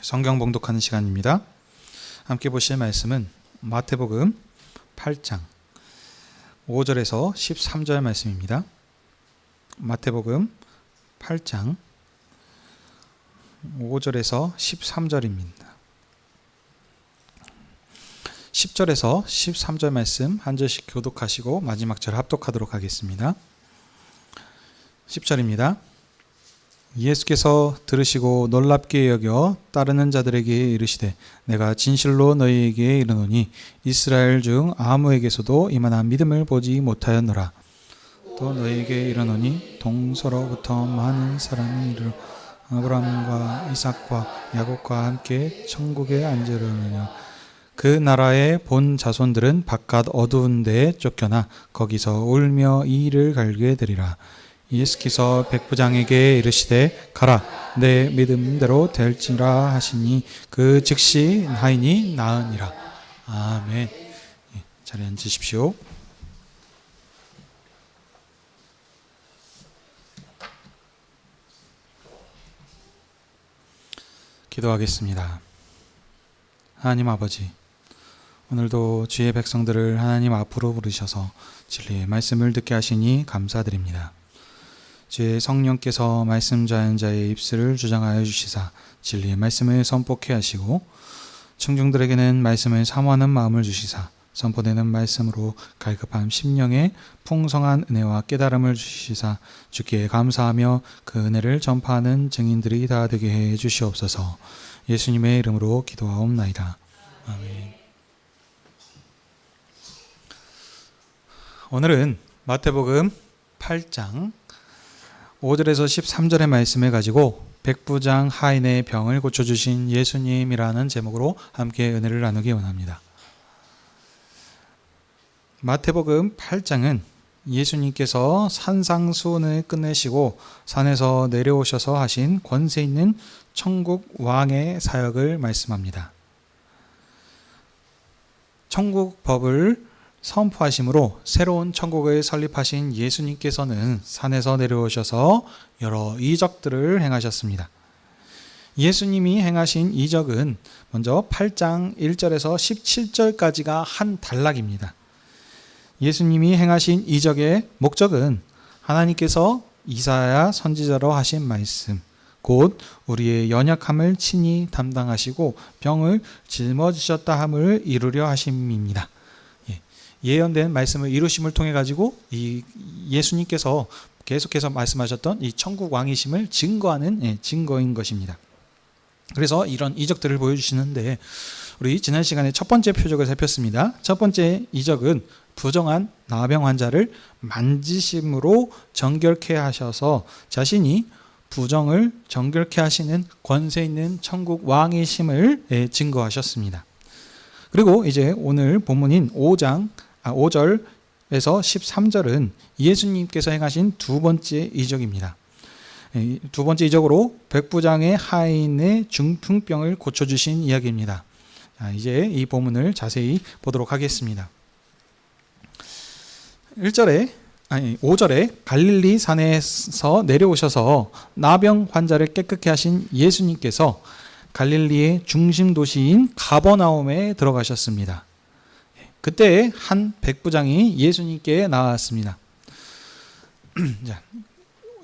성경 봉독하는 시간입니다. 함께 보실 말씀은 마태복음 8장 5절에서 13절 말씀입니다. 마태복음 8장 5절에서 13절입니다. 10절에서 13절 말씀 한 절씩 교독하시고 마지막 절 합독하도록 하겠습니다. 10절입니다. 예수께서 들으시고 놀랍게 여겨 따르는 자들에게 이르시되 내가 진실로 너희에게 이르노니 이스라엘 중 아무에게서도 이만한 믿음을 보지 못하였노라. 또 너희에게 이르노니 동서로부터 많은 사람이 이르러 아브라함과 이삭과 야곱과 함께 천국에 앉으려느냐. 그 나라의 본 자손들은 바깥 어두운 데에 쫓겨나 거기서 울며 이를 갈게 되리라. 예수께서 백부장에게 이르시되 가라 내 믿음대로 될지라 하시니 그 즉시 하인이 나으니라. 아멘. 자리에 앉으십시오. 기도하겠습니다. 하나님 아버지, 오늘도 주의 백성들을 하나님 앞으로 부르셔서 진리의 말씀을 듣게 하시니 감사드립니다. 주의 성령께서 말씀 자연 자의 입술을 주장하여 주시사 진리의 말씀을 선포케 하시고 청중들에게는 말씀을 사모하는 마음을 주시사 선포되는 말씀으로 갈급한 심령에 풍성한 은혜와 깨달음을 주시사 주께 감사하며 그 은혜를 전파하는 증인들이 다 되게 해 주시옵소서. 예수님의 이름으로 기도하옵나이다. 아멘. 오늘은 마태복음 8장 5절에서 13절의 말씀을 가지고 백부장 하인의 병을 고쳐주신 예수님이라는 제목으로 함께 은혜를 나누기 원합니다. 마태복음 8장은 예수님께서 산상수훈을 끝내시고 산에서 내려오셔서 하신 권세 있는 천국 왕의 사역을 말씀합니다. 천국 법을 선포하심으로 새로운 천국을 설립하신 예수님께서는 산에서 내려오셔서 여러 이적들을 행하셨습니다. 예수님이 행하신 이적은 먼저 8장 1절에서 17절까지가 한 단락입니다. 예수님이 행하신 이적의 목적은 하나님께서 이사야 선지자로 하신 말씀, 곧 우리의 연약함을 친히 담당하시고 병을 짊어지셨다 함을 이루려 하심입니다. 예언된 말씀을 이루심을 통해 가지고 이 예수님께서 계속해서 말씀하셨던 이 천국 왕이심을 증거하는 증거인 것입니다. 그래서 이런 이적들을 보여주시는데 우리 지난 시간에 첫 번째 표적을 살폈습니다. 첫 번째 이적은 부정한 나병 환자를 만지심으로 정결케 하셔서 자신이 부정을 정결케 하시는 권세 있는 천국 왕이심을 증거하셨습니다. 그리고 이제 오늘 본문인 5절에서 13절은 예수님께서 행하신 두 번째 이적입니다. 두 번째 이적으로 백부장의 하인의 중풍병을 고쳐주신 이야기입니다. 이제 이 본문을 자세히 보도록 하겠습니다. 5절에 갈릴리 산에서 내려오셔서 나병 환자를 깨끗게 하신 예수님께서 갈릴리의 중심 도시인 가버나움에 들어가셨습니다. 그때 한 백부장이 예수님께 나왔습니다.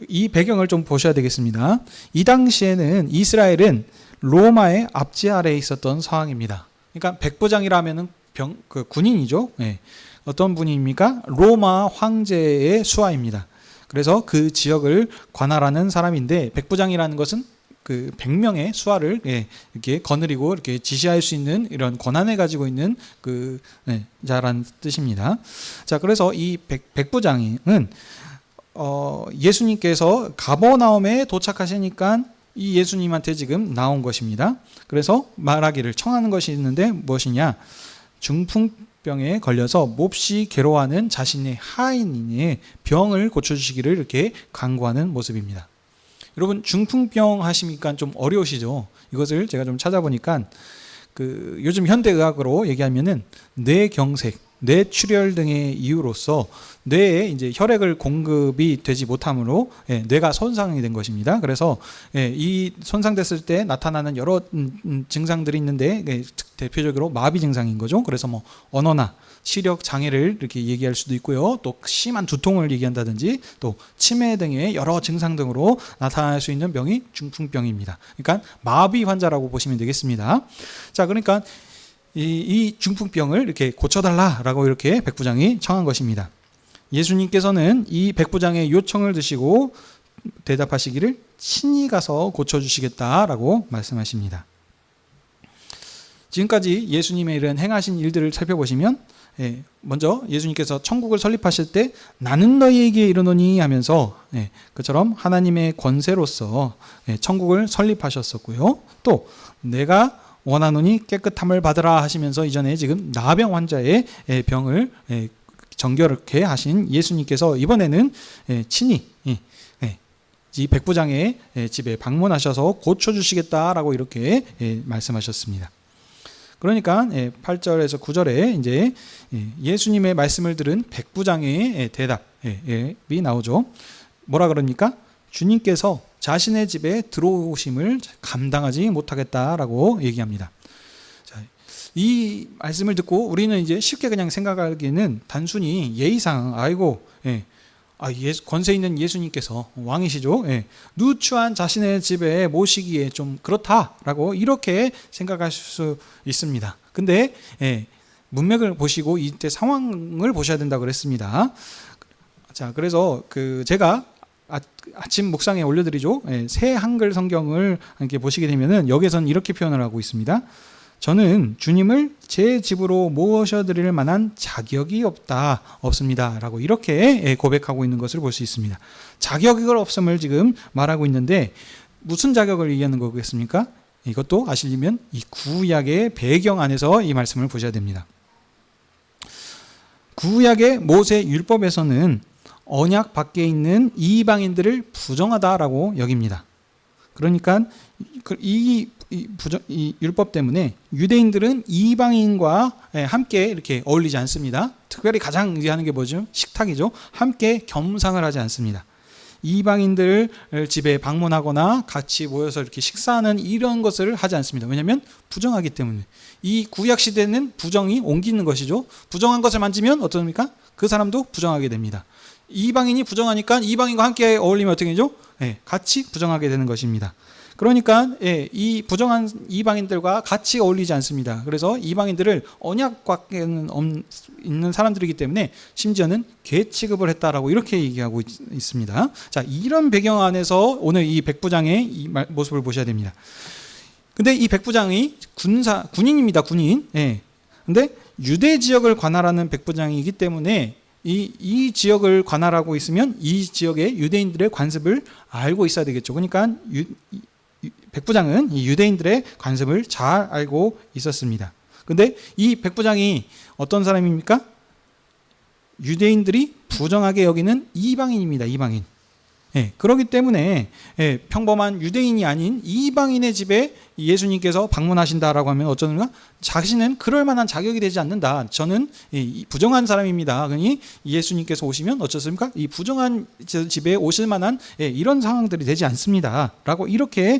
이 배경을 좀 보셔야 되겠습니다. 이 당시에는 이스라엘은 로마의 압제 아래에 있었던 상황입니다. 그러니까 백부장이라면은 군인이죠. 어떤 분입니까? 로마 황제의 수하입니다. 그래서 그 지역을 관할하는 사람인데 백부장이라는 것은 그 100명의 수하를 이렇게 거느리고 이렇게 지시할 수 있는 이런 권한을 가지고 있는 자라는 뜻입니다. 자, 그래서 이 백부장은 예수님께서 가버나움에 도착하시니까 이 예수님한테 지금 나온 것입니다. 그래서 말하기를 청하는 것이 있는데 무엇이냐? 중풍병에 걸려서 몹시 괴로워하는 자신의 하인의 병을 고쳐주시기를 이렇게 간구하는 모습입니다. 여러분 중풍병 하시니까 좀 어려우시죠? 이것을 제가 좀 찾아보니까 요즘 현대의학으로 얘기하면은 뇌경색, 뇌출혈 등의 이유로서 뇌에 이제 혈액을 공급이 되지 못함으로 뇌가 손상이 된 것입니다. 그래서 이 손상됐을 때 나타나는 여러 증상들이 있는데 대표적으로 마비 증상인 거죠. 그래서 뭐 언어나 시력 장애를 이렇게 얘기할 수도 있고요. 또 심한 두통을 얘기한다든지 또 치매 등의 여러 증상 등으로 나타날 수 있는 병이 중풍병입니다. 그러니까 마비 환자라고 보시면 되겠습니다. 자, 그러니까 이 중풍병을 이렇게 고쳐달라라고 이렇게 백부장이 청한 것입니다. 예수님께서는 이 백부장의 요청을 드시고 대답하시기를 친히 가서 고쳐주시겠다라고 말씀하십니다. 지금까지 예수님의 이런 행하신 일들을 살펴보시면 먼저 예수님께서 천국을 설립하실 때 나는 너희에게 이르노니 하면서 그처럼 하나님의 권세로서 천국을 설립하셨었고요. 또 내가 원하노니 깨끗함을 받으라 하시면서 이전에 지금 나병 환자의 병을 정결케 하신 예수님께서 이번에는 친히 이 백부장의 집에 방문하셔서 고쳐주시겠다라고 이렇게 말씀하셨습니다. 그러니까 8절에서 9절에 이제 예수님의 말씀을 들은 백부장의 대답이 나오죠. 뭐라 그럽니까? 주님께서 자신의 집에 들어오심을 감당하지 못하겠다라고 얘기합니다. 자, 이 말씀을 듣고 우리는 이제 쉽게 그냥 생각하기에는 단순히 예의상 권세 있는 예수님께서 왕이시죠. 누추한 자신의 집에 모시기에 좀 그렇다라고 이렇게 생각할 수 있습니다. 근데 문맥을 보시고 이때 상황을 보셔야 된다고 그랬습니다. 자, 그래서 제가 아침 묵상에 올려드리죠. 새 한글 성경을 함께 보시게 되면은 여기에서는 이렇게 표현을 하고 있습니다. 저는 주님을 제 집으로 모셔드릴 만한 자격이 없습니다 라고 이렇게 고백하고 있는 것을 볼 수 있습니다. 자격이 없음을 지금 말하고 있는데 무슨 자격을 얘기하는 거겠습니까? 이것도 아시려면 이 구약의 배경 안에서 이 말씀을 보셔야 됩니다. 구약의 모세 율법에서는 언약 밖에 있는 이방인들을 부정하다라고 여깁니다. 그러니까 이 율법 때문에 유대인들은 이방인과 함께 이렇게 어울리지 않습니다. 특별히 가장 의지하는 게 뭐죠? 식탁이죠. 함께 겸상을 하지 않습니다. 이방인들 집에 방문하거나 같이 모여서 이렇게 식사하는 이런 것을 하지 않습니다. 왜냐하면 부정하기 때문에. 이 구약 시대는 부정이 옮기는 것이죠. 부정한 것을 만지면 어떻습니까? 그 사람도 부정하게 됩니다. 이방인이 부정하니까 이방인과 함께 어울리면 어떻게 되죠? 같이 부정하게 되는 것입니다. 그러니까 이 부정한 이방인들과 같이 어울리지 않습니다. 그래서 이방인들을 언약 밖에는 있는 사람들이기 때문에 심지어는 개 취급을 했다라고 이렇게 얘기하고 있습니다. 자, 이런 배경 안에서 오늘 이 백부장의 이 모습을 보셔야 됩니다. 근데 이 백부장이 군인입니다. 군인. 근데 유대 지역을 관할하는 백부장이기 때문에 이 지역을 관할하고 있으면 이 지역의 유대인들의 관습을 알고 있어야 되겠죠. 그러니까 백부장은 이 유대인들의 관습을 잘 알고 있었습니다. 근데 이 백부장이 어떤 사람입니까? 유대인들이 부정하게 여기는 이방인입니다. 이방인. 그렇기 때문에 평범한 유대인이 아닌 이방인의 집에 예수님께서 방문하신다라고 하면 어쩌는가? 자신은 그럴 만한 자격이 되지 않는다. 저는 부정한 사람입니다. 그러니 예수님께서 오시면 어쩌습니까? 이 부정한 집에 오실 만한 이런 상황들이 되지 않습니다. 라고 이렇게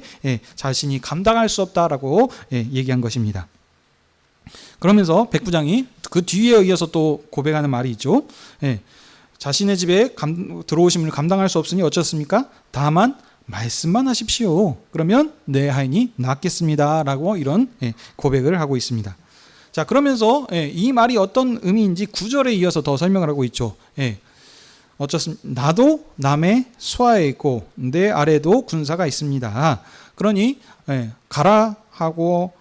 자신이 감당할 수 없다라고 얘기한 것입니다. 그러면서 백부장이 그 뒤에 이어서 또 고백하는 말이 있죠. 자신의 집에 들어오심을 감당할 수 없으니 어쩌습니까? 다만 말씀만 하십시오. 그러면 내 하인이 낫겠습니다. 라고 이런 고백을 하고 있습니다. 자, 그러면서 이 말이 어떤 의미인지 9절에 이어서 더 설명을 하고 있죠. 어쩌습니까? 나도 남의 수하에 있고 내 아래도 군사가 있습니다. 그러니 가라 하고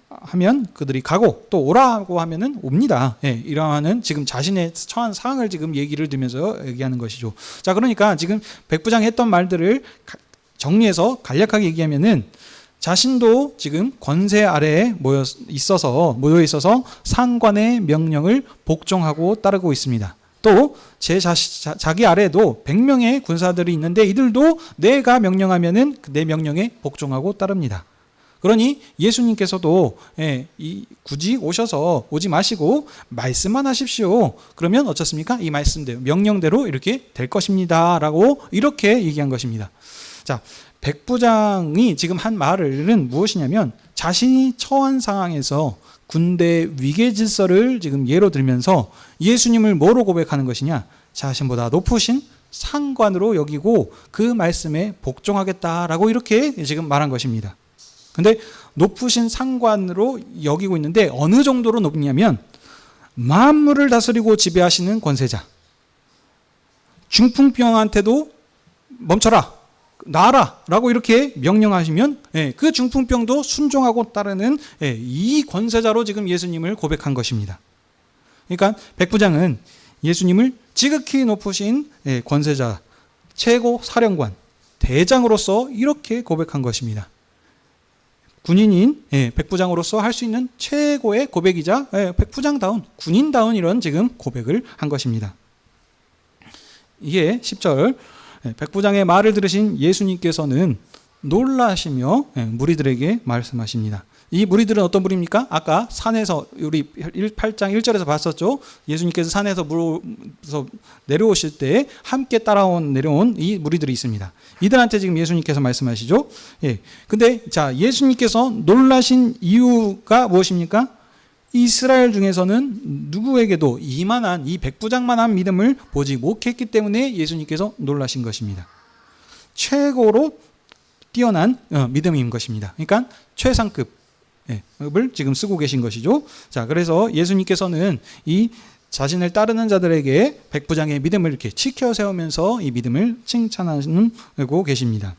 하면 그들이 가고 또 오라고 하면은 옵니다. 이러한 지금 자신의 처한 상황을 지금 얘기를 들면서 얘기하는 것이죠. 자, 그러니까 지금 백부장이 했던 말들을 정리해서 간략하게 얘기하면은 자신도 지금 권세 아래에 모여 있어서 상관의 명령을 복종하고 따르고 있습니다. 또 자기 아래에도 100명의 군사들이 있는데 이들도 내가 명령하면은 내 명령에 복종하고 따릅니다. 그러니 예수님께서도 굳이 오셔서 오지 마시고 말씀만 하십시오. 그러면 어떻습니까? 이 말씀대로 명령대로 이렇게 될 것입니다 라고 이렇게 얘기한 것입니다. 자, 백부장이 지금 한 말은 무엇이냐면 자신이 처한 상황에서 군대 위계 질서를 지금 예로 들면서 예수님을 뭐로 고백하는 것이냐? 자신보다 높으신 상관으로 여기고 그 말씀에 복종하겠다라고 이렇게 지금 말한 것입니다. 근데 높으신 상관으로 여기고 있는데 어느 정도로 높냐면 만물을 다스리고 지배하시는 권세자, 중풍병한테도 멈춰라, 나아라 라고 이렇게 명령하시면 그 중풍병도 순종하고 따르는 이 권세자로 지금 예수님을 고백한 것입니다. 그러니까 백부장은 예수님을 지극히 높으신 권세자, 최고 사령관, 대장으로서 이렇게 고백한 것입니다. 군인인 백부장으로서 할 수 있는 최고의 고백이자 백부장다운, 군인다운 이런 지금 고백을 한 것입니다. 이게 10절 백부장의 말을 들으신 예수님께서는 놀라시며 무리들에게 말씀하십니다. 이 무리들은 어떤 무리입니까? 아까 산에서 우리 8장 1절에서 봤었죠. 예수님께서 산에서 내려오실 때 함께 내려온 이 무리들이 있습니다. 이들한테 지금 예수님께서 말씀하시죠. 근데 자, 예수님께서 놀라신 이유가 무엇입니까? 이스라엘 중에서는 누구에게도 이만한 이 백부장만한 믿음을 보지 못했기 때문에 예수님께서 놀라신 것입니다. 최고로 뛰어난 믿음인 것입니다. 그러니까 최상급을 지금 쓰고 계신 것이죠. 자, 그래서 예수님께서는 이 자신을 따르는 자들에게 백부장의 믿음을 이렇게 치켜 세우면서 이 믿음을 칭찬하고 계십니다.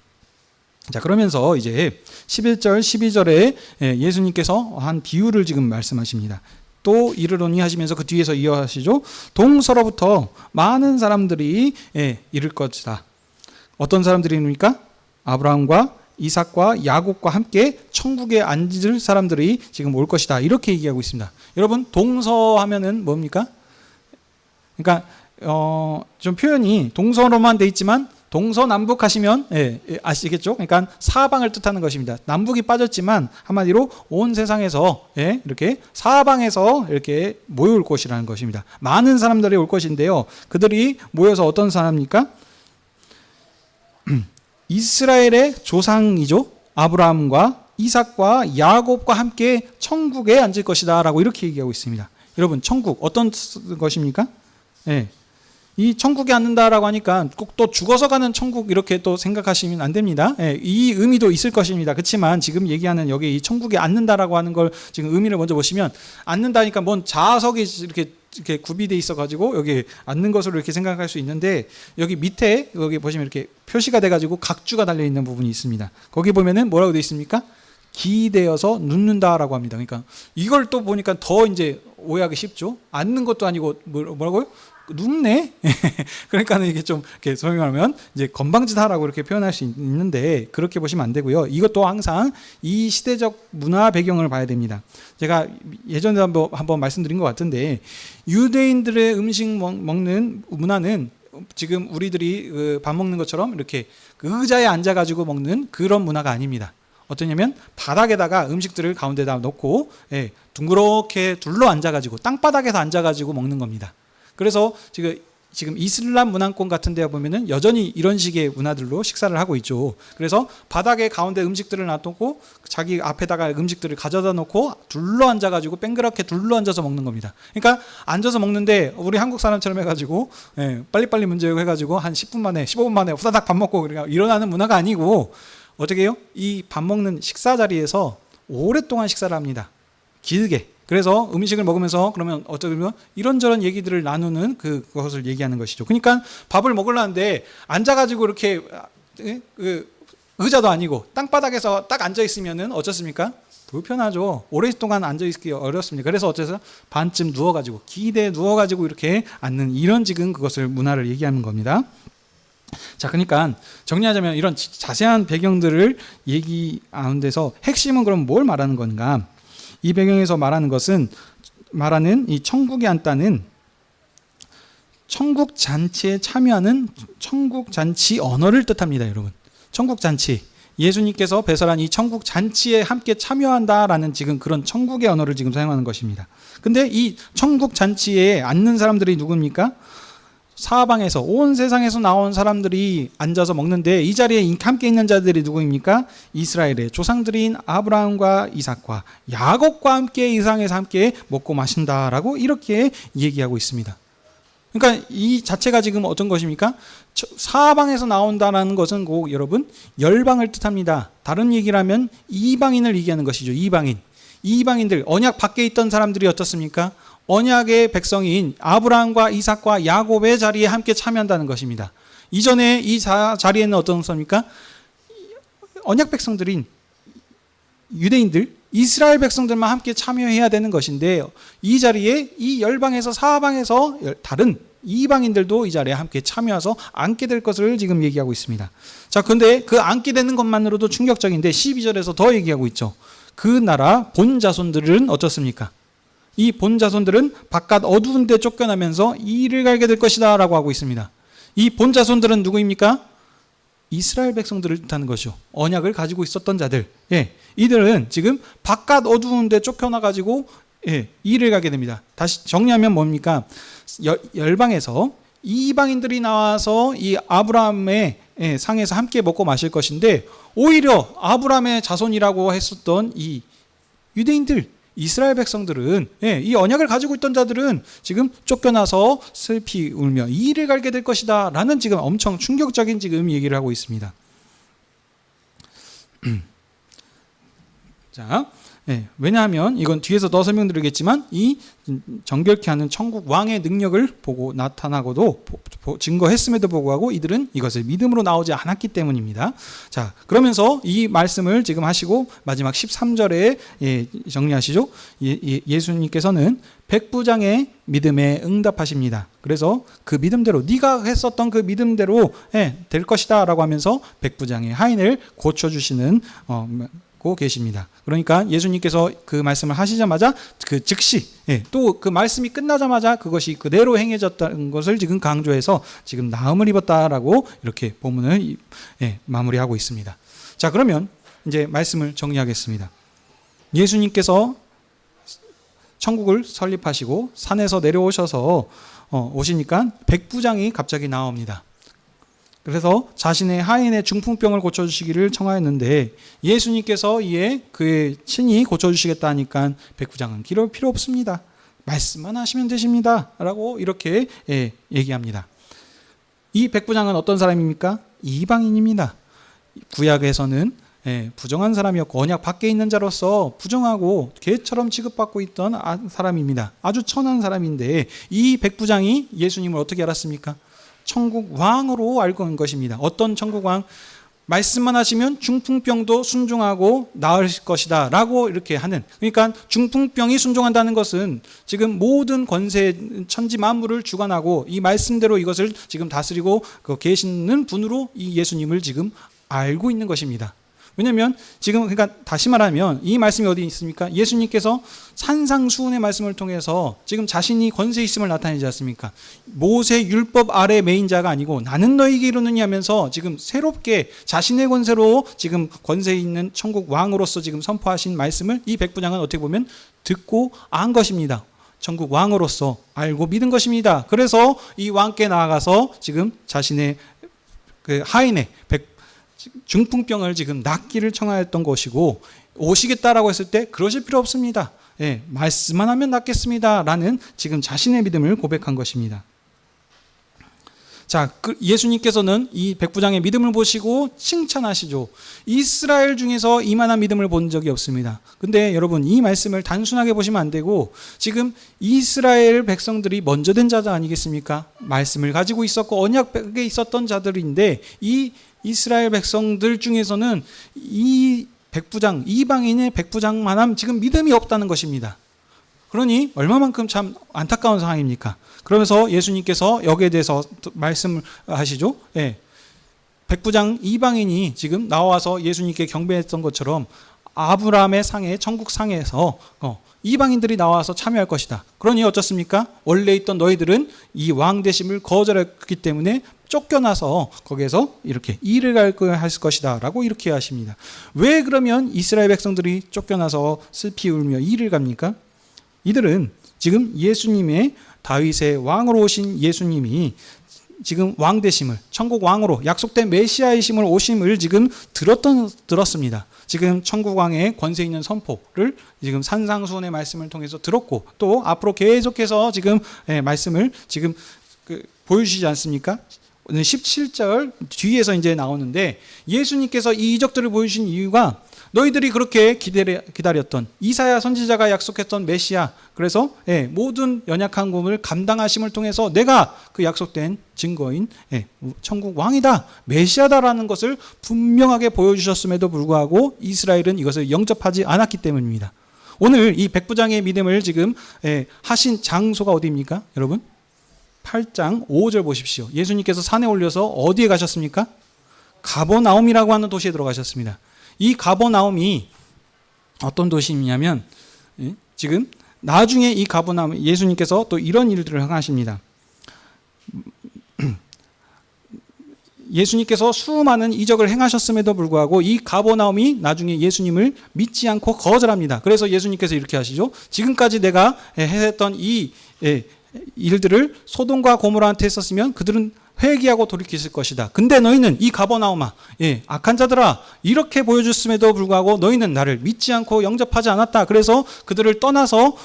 자, 그러면서 이제 11절, 12절에 예수님께서 한 비유를 지금 말씀하십니다. 또 이르노니 하시면서 그 뒤에서 이어하시죠. 동서로부터 많은 사람들이 이를 것이다. 어떤 사람들입니까? 아브라함과 이삭과 야곱과 함께 천국에 앉을 사람들이 지금 올 것이다. 이렇게 얘기하고 있습니다. 여러분, 동서하면은 뭡니까? 그러니까 좀 표현이 동서로만 돼 있지만 동서남북 하시면 아시겠죠? 그러니까 사방을 뜻하는 것입니다. 남북이 빠졌지만 한마디로 온 세상에서 이렇게 사방에서 이렇게 모여올 것이라는 것입니다. 많은 사람들이 올 것인데요. 그들이 모여서 어떤 사람입니까? 이스라엘의 조상이죠. 아브라함과 이삭과 야곱과 함께 천국에 앉을 것이다 라고 이렇게 얘기하고 있습니다. 여러분, 천국 어떤 것입니까? 이 천국에 앉는다라고 하니까 꼭 또 죽어서 가는 천국 이렇게 또 생각하시면 안 됩니다. 이 의미도 있을 것입니다. 그렇지만 지금 얘기하는 여기 이 천국에 앉는다라고 하는 걸 지금 의미를 먼저 보시면, 앉는다니까 뭔 좌석이 이렇게 구비돼 있어 가지고 여기 앉는 것으로 이렇게 생각할 수 있는데, 여기 밑에 여기 보시면 이렇게 표시가 돼 가지고 각주가 달려 있는 부분이 있습니다. 거기 보면은 뭐라고 돼 있습니까? 기대어서 눕는다라고 합니다. 그러니까 이걸 또 보니까 더 이제 오해하기 쉽죠. 앉는 것도 아니고 뭐라고요? 눕네. 그러니까는 이게 좀 이렇게 설명하면 이제 건방지다라고 이렇게 표현할 수 있는데, 그렇게 보시면 안 되고요. 이것도 항상 이 시대적 문화 배경을 봐야 됩니다. 제가 예전에 한번 말씀드린 것 같은데, 유대인들의 음식 먹는 문화는 지금 우리들이 밥 먹는 것처럼 이렇게 의자에 앉아가지고 먹는 그런 문화가 아닙니다. 어떠냐면 바닥에다가 음식들을 가운데다 놓고 둥그렇게 둘러 앉아가지고 땅바닥에서 앉아가지고 먹는 겁니다. 그래서 지금 이슬람 문화권 같은 데 보면은 여전히 이런 식의 문화들로 식사를 하고 있죠. 그래서 바닥에 가운데 음식들을 놔두고 자기 앞에다가 음식들을 가져다 놓고 둘러 앉아가지고 뺑그랗게 둘러 앉아서 먹는 겁니다. 그러니까 앉아서 먹는데 우리 한국 사람처럼 해가지고 빨리빨리 문제고 해가지고 한 10분 만에 15분 만에 후다닥 밥 먹고 일어나는 문화가 아니고, 어떻게 해요? 이 밥 먹는 식사 자리에서 오랫동안 식사를 합니다. 길게. 그래서 음식을 먹으면서 그러면 어떻게 보면 이런저런 얘기들을 나누는 그것을 얘기하는 것이죠. 그러니까 밥을 먹으려는데 앉아가지고 이렇게 의자도 아니고 땅바닥에서 딱 앉아 있으면은 어떻습니까? 불편하죠. 오랫동안 앉아 있기 어렵습니다. 그래서 어째서 반쯤 누워가지고 기대에 누워가지고 이렇게 앉는, 이런 지금 그것을 문화를 얘기하는 겁니다. 자, 그러니까 정리하자면 이런 자세한 배경들을 얘기하는 데서 핵심은 그럼 뭘 말하는 건가? 이 배경에서 말하는 것은, 말하는 이 천국에 앉다는 천국 잔치에 참여하는 천국 잔치 언어를 뜻합니다, 여러분. 천국 잔치, 예수님께서 배설한 이 천국 잔치에 함께 참여한다라는 지금 그런 천국의 언어를 지금 사용하는 것입니다. 근데 이 천국 잔치에 앉는 사람들이 누굽니까? 사방에서 온 세상에서 나온 사람들이 앉아서 먹는데 이 자리에 함께 있는 자들이 누구입니까? 이스라엘의 조상들인 아브라함과 이삭과 야곱과 함께 이 상에서 함께 먹고 마신다라고 이렇게 얘기하고 있습니다. 그러니까 이 자체가 지금 어떤 것입니까? 사방에서 나온다는 것은 꼭 여러분 열방을 뜻합니다. 다른 얘기라면 이방인을 얘기하는 것이죠. 이방인들 언약 밖에 있던 사람들이 어떻습니까? 언약의 백성인 아브라함과 이삭과 야곱의 자리에 함께 참여한다는 것입니다. 이전에 이 자리에는 어떤 것입니까? 언약 백성들인 유대인들, 이스라엘 백성들만 함께 참여해야 되는 것인데 이 자리에 이 열방에서 사방에서 다른 이방인들도 이 자리에 함께 참여해서 앉게 될 것을 지금 얘기하고 있습니다. 자, 근데 그 앉게 되는 것만으로도 충격적인데 12절에서 더 얘기하고 있죠. 그 나라 본 자손들은 어떻습니까? 이 본 자손들은 바깥 어두운 데 쫓겨나면서 이를 갈게 될 것이다 라고 하고 있습니다. 이 본 자손들은 누구입니까? 이스라엘 백성들을 뜻하는 것이죠. 언약을 가지고 있었던 자들. 이들은 지금 바깥 어두운 데 쫓겨나가지고 이를 가게 됩니다. 다시 정리하면 뭡니까? 열방에서 이방인들이 나와서 이 아브라함의 상에서 함께 먹고 마실 것인데 오히려 아브라함의 자손이라고 했었던 이 유대인들, 이스라엘 백성들은 이 언약을 가지고 있던 자들은 지금 쫓겨나서 슬피 울며 이를 갈게 될 것이다 라는 지금 엄청 충격적인 지금 얘기를 하고 있습니다. 자, 왜냐하면 이건 뒤에서 더 설명드리겠지만 이 정결케 하는 천국 왕의 능력을 보고 나타나고도 증거했음에도 불구하고 이들은 이것을 믿음으로 나오지 않았기 때문입니다. 자, 그러면서 이 말씀을 지금 하시고 마지막 13절에 정리하시죠. 예수님께서는 백부장의 믿음에 응답하십니다. 그래서 그 믿음대로 네가 했었던 그 믿음대로 될 것이다 라고 하면서 백부장의 하인을 고쳐주시는 고 계십니다. 그러니까 예수님께서 그 말씀을 하시자마자 그 즉시 또 그 말씀이 끝나자마자 그것이 그대로 행해졌다는 것을 지금 강조해서 지금 나음을 입었다라고 이렇게 본문을 마무리하고 있습니다. 자, 그러면 이제 말씀을 정리하겠습니다. 예수님께서 천국을 설립하시고 산에서 내려오셔서 오시니까 백부장이 갑자기 나옵니다. 그래서 자신의 하인의 중풍병을 고쳐주시기를 청하였는데 예수님께서 이에 그의 친히 고쳐주시겠다 하니까 백부장은 필요 없습니다. 말씀만 하시면 되십니다 라고 이렇게 얘기합니다. 이 백부장은 어떤 사람입니까? 이방인입니다. 구약에서는 부정한 사람이었고 언약 밖에 있는 자로서 부정하고 개처럼 취급받고 있던 사람입니다. 아주 천한 사람인데 이 백부장이 예수님을 어떻게 알았습니까? 천국 왕으로 알고 있는 것입니다. 어떤 천국 왕? 말씀만 하시면 중풍병도 순종하고 나을 것이다 라고 이렇게 하는, 그러니까 중풍병이 순종한다는 것은 지금 모든 권세 천지 만물을 주관하고 이 말씀대로 이것을 지금 다스리고 계시는 분으로 이 예수님을 지금 알고 있는 것입니다. 왜냐하면 지금 그러니까 다시 말하면 이 말씀이 어디 있습니까? 예수님께서 산상수훈의 말씀을 통해서 지금 자신이 권세 있음을 나타내지 않습니까? 모세 율법 아래 메인 자가 아니고 나는 너희에게 이르느니 하면서 지금 새롭게 자신의 권세로 지금 권세 있는 천국 왕으로서 지금 선포하신 말씀을 이 백부장은 어떻게 보면 듣고 안 것입니다. 천국 왕으로서 알고 믿은 것입니다. 그래서 이 왕께 나아가서 지금 자신의 그 하인의 중풍병을 지금 낫기를 청하였던 것이고, 오시겠다라고 했을 때 그러실 필요 없습니다. 말씀만 하면 낫겠습니다 라는 지금 자신의 믿음을 고백한 것입니다. 자, 예수님께서는 이 백부장의 믿음을 보시고 칭찬하시죠. 이스라엘 중에서 이만한 믿음을 본 적이 없습니다. 근데 여러분, 이 말씀을 단순하게 보시면 안 되고 지금 이스라엘 백성들이 먼저 된 자들 아니겠습니까? 말씀을 가지고 있었고 언약에 있었던 자들인데 이 이스라엘 백성들 중에서는 이 백부장, 이방인의 백부장만한 지금 믿음이 없다는 것입니다. 그러니 얼마만큼 참 안타까운 상황입니까? 그러면서 예수님께서 여기에 대해서 말씀을 하시죠. 백부장 이방인이 지금 나와서 예수님께 경배했던 것처럼 아브라함의 상에 천국 상에서 이방인들이 나와서 참여할 것이다. 그러니 어떻습니까? 원래 있던 너희들은 이 왕 되심을 거절했기 때문에 쫓겨나서 거기에서 이렇게 일을 할 것이다 라고 이렇게 하십니다. 왜 그러면 이스라엘 백성들이 쫓겨나서 슬피 울며 일을 갑니까? 이들은 지금 예수님의 다윗의 왕으로 오신 예수님이 지금 왕 되심을, 천국 왕으로 약속된 메시아이심을 오심을 지금 들었습니다. 지금 천국 왕의 권세 있는 선포를 지금 산상수훈의 말씀을 통해서 들었고, 또 앞으로 계속해서 지금 말씀을 지금 보여주시지 않습니까? 17절 뒤에서 이제 나오는데, 예수님께서 이 이적들을 보여주신 이유가 너희들이 그렇게 기다렸던 이사야 선지자가 약속했던 메시아, 그래서 모든 연약한 몸을 감당하심을 통해서 내가 그 약속된 증거인 천국 왕이다, 메시아다라는 것을 분명하게 보여주셨음에도 불구하고 이스라엘은 이것을 영접하지 않았기 때문입니다. 오늘 이 백부장의 믿음을 지금 하신 장소가 어디입니까? 여러분 8장 5절 보십시오. 예수님께서 산에 올려서 어디에 가셨습니까? 가버나움이라고 하는 도시에 들어가셨습니다. 이 가버나움이 어떤 도시이냐면, 지금 나중에 이 가버나움, 예수님께서 또 이런 일들을 행하십니다. 예수님께서 수많은 이적을 행하셨음에도 불구하고 이 가버나움이 나중에 예수님을 믿지 않고 거절합니다. 그래서 예수님께서 이렇게 하시죠. 지금까지 내가 했던 이 일들을 소돔과 고모라한테 했었으면 그들은 회개하고 돌이켰을 것이다. 근데 너희는 이 가버나움아, 악한 자들아, 이렇게 보여줬음에도 불구하고 너희는 나를 믿지 않고 영접하지 않았다. 그래서 그들을 떠나서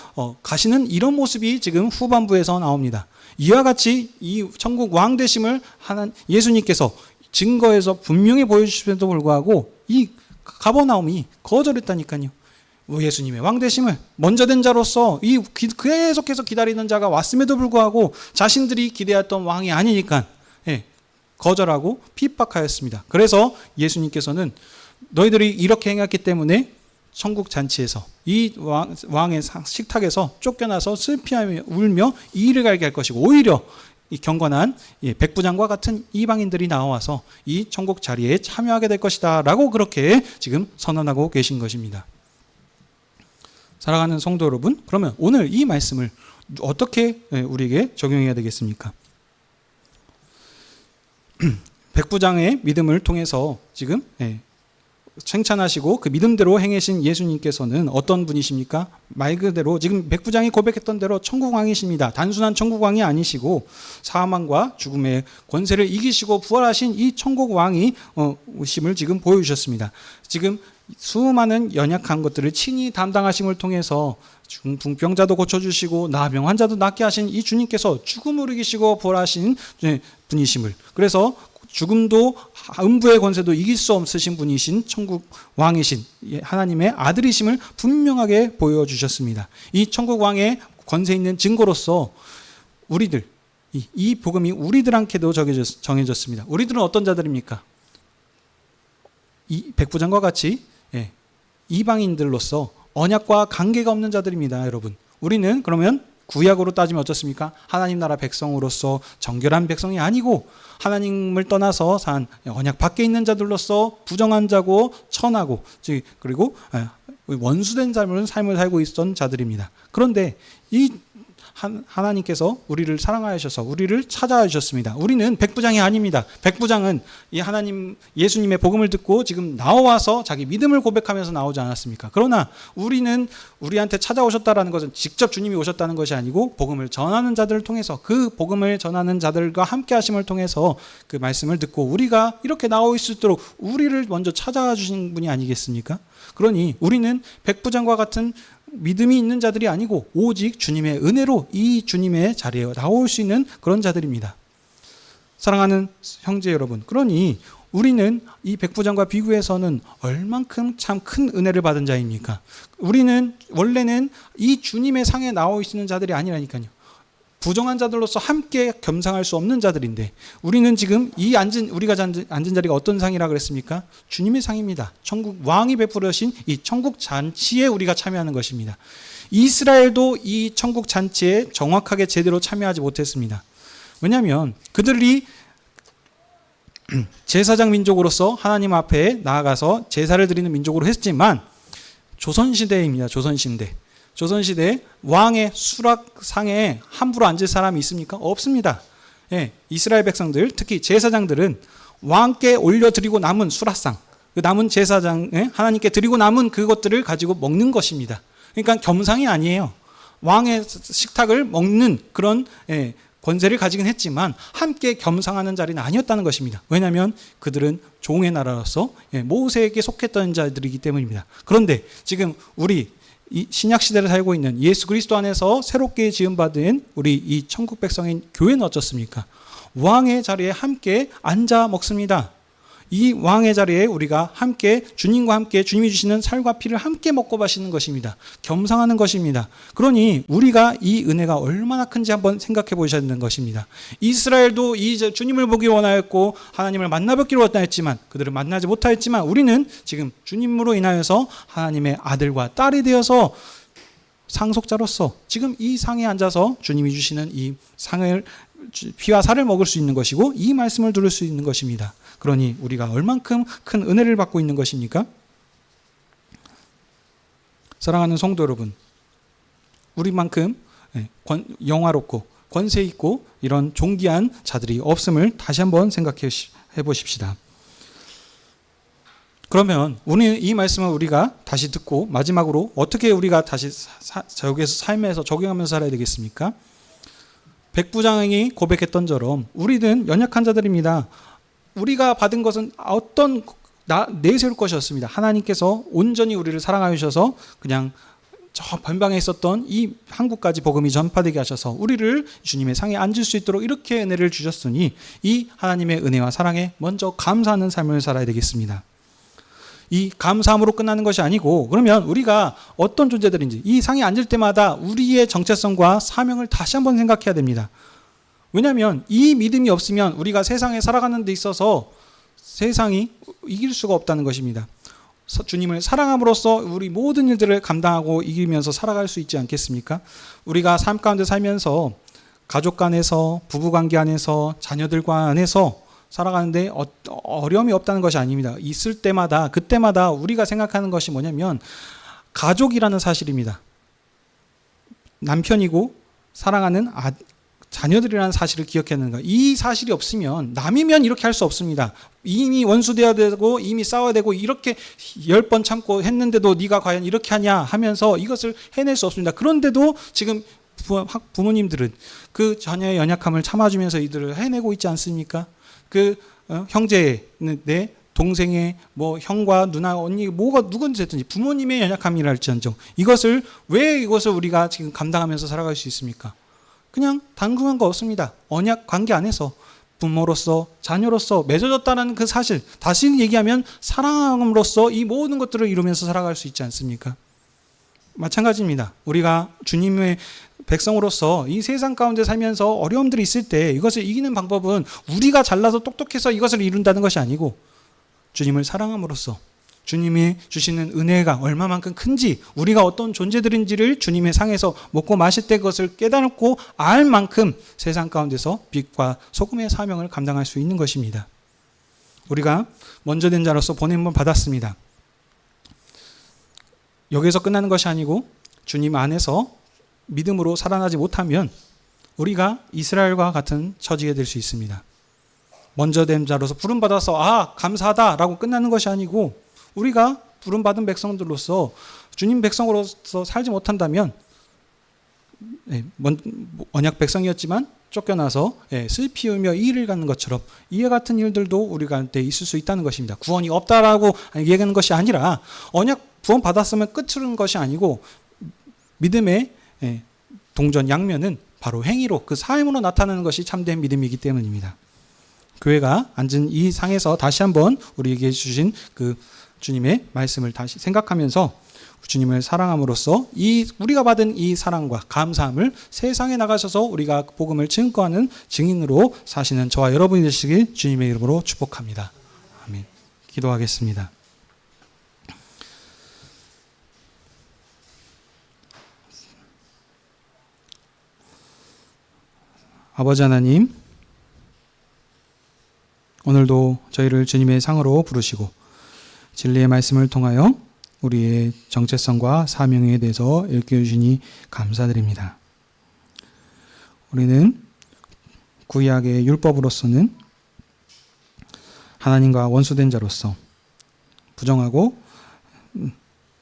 가시는 이런 모습이 지금 후반부에서 나옵니다. 이와 같이 이 천국 왕 되심을 하는 예수님께서 증거에서 분명히 보여주심에도 불구하고 이 가버나움이 거절했다니까요. 예수님의 왕 되심을 먼저 된 자로서 이 계속해서 기다리는 자가 왔음에도 불구하고 자신들이 기대했던 왕이 아니니까 거절하고 핍박하였습니다. 그래서 예수님께서는 너희들이 이렇게 행했기 때문에 천국 잔치에서 이 왕의 식탁에서 쫓겨나서 슬피하며 울며 이를 갈게 할 것이고, 오히려 이 경건한 백부장과 같은 이방인들이 나와서 이 천국 자리에 참여하게 될 것이다 라고 그렇게 지금 선언하고 계신 것입니다. 사랑하는 성도 여러분, 그러면 오늘 이 말씀을 어떻게 우리에게 적용해야 되겠습니까? 백부장의 믿음을 통해서 지금 칭찬하시고 그 믿음대로 행하신 예수님께서는 어떤 분이십니까? 말 그대로 지금 백부장이 고백했던 대로 천국왕이십니다. 단순한 천국왕이 아니시고 사망과 죽음의 권세를 이기시고 부활하신 이 천국왕이 오심을 지금 보여주셨습니다. 지금 수많은 연약한 것들을 친히 담당하심을 통해서 중풍병자도 고쳐주시고 나병 환자도 낫게 하신 이 주님께서 죽음을 이기시고 부활하신 분이심을, 그래서 죽음도 음부의 권세도 이길 수 없으신 분이신 천국 왕이신 하나님의 아들이심을 분명하게 보여주셨습니다. 이 천국 왕의 권세 있는 증거로서 우리들, 이 복음이 우리들한테도 정해졌습니다. 우리들은 어떤 자들입니까? 이 백부장과 같이 이방인들로서 언약과 관계가 없는 자들입니다. 여러분, 우리는 그러면 구약으로 따지면 어떻습니까? 하나님 나라 백성으로서 정결한 백성이 아니고 하나님을 떠나서 산 언약 밖에 있는 자들로서 부정한 자고 천하고, 그리고 원수된 삶을 살고 있던 자들입니다. 그런데 이 하나님께서 우리를 사랑하셔서 우리를 찾아와 주셨습니다. 우리는 백부장이 아닙니다. 백부장은 이 하나님 예수님의 복음을 듣고 지금 나와서 자기 믿음을 고백하면서 나오지 않았습니까? 그러나 우리는 우리한테 찾아오셨다라는 것은 직접 주님이 오셨다는 것이 아니고 복음을 전하는 자들을 통해서, 그 복음을 전하는 자들과 함께 하심을 통해서 그 말씀을 듣고 우리가 이렇게 나올 수 있도록 우리를 먼저 찾아와 주신 분이 아니겠습니까? 그러니 우리는 백부장과 같은 믿음이 있는 자들이 아니고 오직 주님의 은혜로 이 주님의 자리에 나올 수 있는 그런 자들입니다. 사랑하는 형제 여러분, 그러니 우리는 이 백부장과 비교해서는 얼만큼 참 큰 은혜를 받은 자입니까? 우리는 원래는 이 주님의 상에 나와 있는 자들이 아니라니까요. 부정한 자들로서 함께 겸상할 수 없는 자들인데, 우리는 지금 우리가 앉은 자리가 어떤 상이라 그랬습니까? 주님의 상입니다. 천국 왕이 베풀으신 이 천국 잔치에 우리가 참여하는 것입니다. 이스라엘도 이 천국 잔치에 정확하게 제대로 참여하지 못했습니다. 왜냐하면 그들이 제사장 민족으로서 하나님 앞에 나아가서 제사를 드리는 민족으로 했지만, 조선시대입니다. 조선시대 왕의 수락상에 함부로 앉을 사람이 있습니까? 없습니다. 예, 이스라엘 백성들, 특히 제사장들은 왕께 올려드리고 남은 수락상, 그 남은 제사장, 하나님께 드리고 남은 그것들을 가지고 먹는 것입니다. 그러니까 겸상이 아니에요. 왕의 식탁을 먹는 그런 권세를 가지긴 했지만 함께 겸상하는 자리는 아니었다는 것입니다. 왜냐하면 그들은 종의 나라로서 모세에게 속했던 자들이기 때문입니다. 그런데 지금 우리 이 신약 시대를 살고 있는 예수 그리스도 안에서 새롭게 지음받은 우리 이 천국 백성인 교회는 어떻습니까? 왕의 자리에 함께 앉아 먹습니다. 이 왕의 자리에 우리가 함께 주님과 함께 주님이 주시는 살과 피를 함께 먹고 마시는 것입니다. 겸상하는 것입니다. 그러니 우리가 이 은혜가 얼마나 큰지 한번 생각해 보셔야 되는 것입니다. 이스라엘도 이 주님을 보기 원하였고 하나님을 만나뵙기를 원하였지만 그들을 만나지 못하였지만 우리는 지금 주님으로 인하여서 하나님의 아들과 딸이 되어서 상속자로서 지금 이 상에 앉아서 주님이 주시는 이 상을 피와 살을 먹을 수 있는 것이고 이 말씀을 들을 수 있는 것입니다. 그러니 우리가 얼만큼 큰 은혜를 받고 있는 것입니까? 사랑하는 성도 여러분, 우리만큼 영화롭고 권세 있고 이런 존귀한 자들이 없음을 다시 한번 생각해 보십시다. 그러면 오늘 이 말씀을 우리가 다시 듣고 마지막으로 어떻게 우리가 다시 여기에서 삶에서 적용하면서 살아야 되겠습니까? 백부장이 고백했던 처럼 우리는 연약한 자들입니다. 우리가 받은 것은 어떤 내세울 것이었습니다. 하나님께서 온전히 우리를 사랑하여 주셔서 그냥 저 변방에 있었던 이 한국까지 복음이 전파되게 하셔서 우리를 주님의 상에 앉을 수 있도록 이렇게 은혜를 주셨으니 이 하나님의 은혜와 사랑에 먼저 감사하는 삶을 살아야 되겠습니다. 이 감사함으로 끝나는 것이 아니고 그러면 우리가 어떤 존재들인지 이 상에 앉을 때마다 우리의 정체성과 사명을 다시 한번 생각해야 됩니다. 왜냐하면 이 믿음이 없으면 우리가 세상에 살아가는 데 있어서 세상이 이길 수가 없다는 것입니다. 주님을 사랑함으로써 우리 모든 일들을 감당하고 이기면서 살아갈 수 있지 않겠습니까? 우리가 삶 가운데 살면서 가족 간에서 부부관계 안에서 자녀들과 안에서 살아가는데 어려움이 없다는 것이 아닙니다. 있을 때마다 그때마다 우리가 생각하는 것이 뭐냐면 가족이라는 사실입니다. 남편이고 사랑하는 자녀들이라는 사실을 기억해야 하는가. 이 사실이 없으면 남이면 이렇게 할 수 없습니다. 이미 원수되어야 되고 이미 싸워야 되고 이렇게 10번 참고 했는데도 네가 과연 이렇게 하냐 하면서 이것을 해낼 수 없습니다. 그런데도 지금 부모님들은 그 자녀의 연약함을 참아주면서 이들을 해내고 있지 않습니까? 그 형제의 내 동생의 뭐 형과 누나 언니 뭐가 누군지 됐든지 부모님의 연약함이라 할지언정 이것을 우리가 지금 감당하면서 살아갈 수 있습니까? 그냥 단순한 거 없습니다. 언약 관계 안에서 부모로서 자녀로서 맺어졌다는 그 사실, 다시 얘기하면 사랑함으로써 이 모든 것들을 이루면서 살아갈 수 있지 않습니까? 마찬가지입니다. 우리가 주님의 백성으로서 이 세상 가운데 살면서 어려움들이 있을 때 이것을 이기는 방법은 우리가 잘나서 똑똑해서 이것을 이룬다는 것이 아니고 주님을 사랑함으로써 주님이 주시는 은혜가 얼마만큼 큰지 우리가 어떤 존재들인지를 주님의 상에서 먹고 마실 때 그것을 깨닫고 알 만큼 세상 가운데서 빛과 소금의 사명을 감당할 수 있는 것입니다. 우리가 먼저 된 자로서 보냄을 받았습니다. 여기서 끝나는 것이 아니고 주님 안에서 믿음으로 살아나지 못하면 우리가 이스라엘과 같은 처지가 될 수 있습니다. 먼저 된 자로서 부름받아서 감사하다라고 끝나는 것이 아니고 우리가 부름받은 백성들로서 주님 백성으로서 살지 못한다면 언약 백성이었지만 쫓겨나서 슬피 울며 이를 갖는 것처럼 이와 같은 일들도 우리한테 있을 수 있다는 것입니다. 구원이 없다라고 얘기하는 것이 아니라 언약 구원 받았으면 끝으로는 것이 아니고 믿음의 동전 양면은 바로 행위로 그 삶으로 나타나는 것이 참된 믿음이기 때문입니다. 교회가 앉은 이 상에서 다시 한번 우리에게 주신 그 주님의 말씀을 다시 생각하면서 주님을 사랑함으로써 우리가 받은 이 사랑과 감사함을 세상에 나가셔서 우리가 복음을 증거하는 증인으로 사시는 저와 여러분이 되시길 주님의 이름으로 축복합니다. 아멘. 기도하겠습니다. 아버지 하나님, 오늘도 저희를 주님의 상으로 부르시고 진리의 말씀을 통하여 우리의 정체성과 사명에 대해서 일깨워주시니 감사드립니다. 우리는 구약의 율법으로서는 하나님과 원수된 자로서 부정하고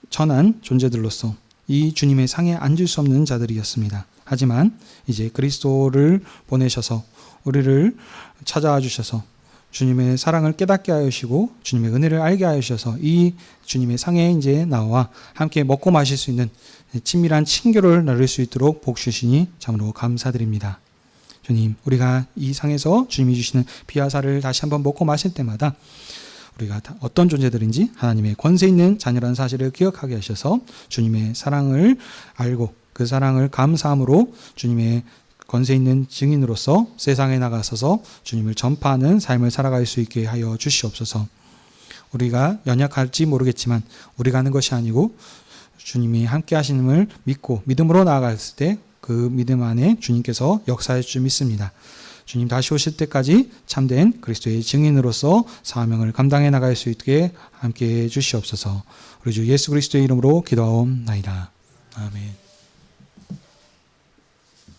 천한 존재들로서 이 주님의 상에 앉을 수 없는 자들이었습니다. 하지만 이제 그리스도를 보내셔서 우리를 찾아와 주셔서 주님의 사랑을 깨닫게 하시고 주님의 은혜를 알게 하셔서 이 주님의 상에 이제 나와 함께 먹고 마실 수 있는 친밀한 친교를 나눌 수 있도록 복 주시니 참으로 감사드립니다. 주님, 우리가 이 상에서 주님이 주시는 비아사를 다시 한번 먹고 마실 때마다 우리가 어떤 존재들인지 하나님의 권세 있는 자녀라는 사실을 기억하게 하셔서 주님의 사랑을 알고 그 사랑을 감사함으로 주님의 권세 있는 증인으로서 세상에 나가서서 주님을 전파하는 삶을 살아갈 수 있게 하여 주시옵소서. 우리가 연약할지 모르겠지만 우리가 하는 것이 아니고 주님이 함께 하시는을 믿고 믿음으로 나아갔을 때 그 믿음 안에 주님께서 역사할 줄 믿습니다. 주님 다시 오실 때까지 참된 그리스도의 증인으로서 사명을 감당해 나갈 수 있게 함께 해 주시옵소서. 우리 주 예수 그리스도의 이름으로 기도하옵나이다. 아멘.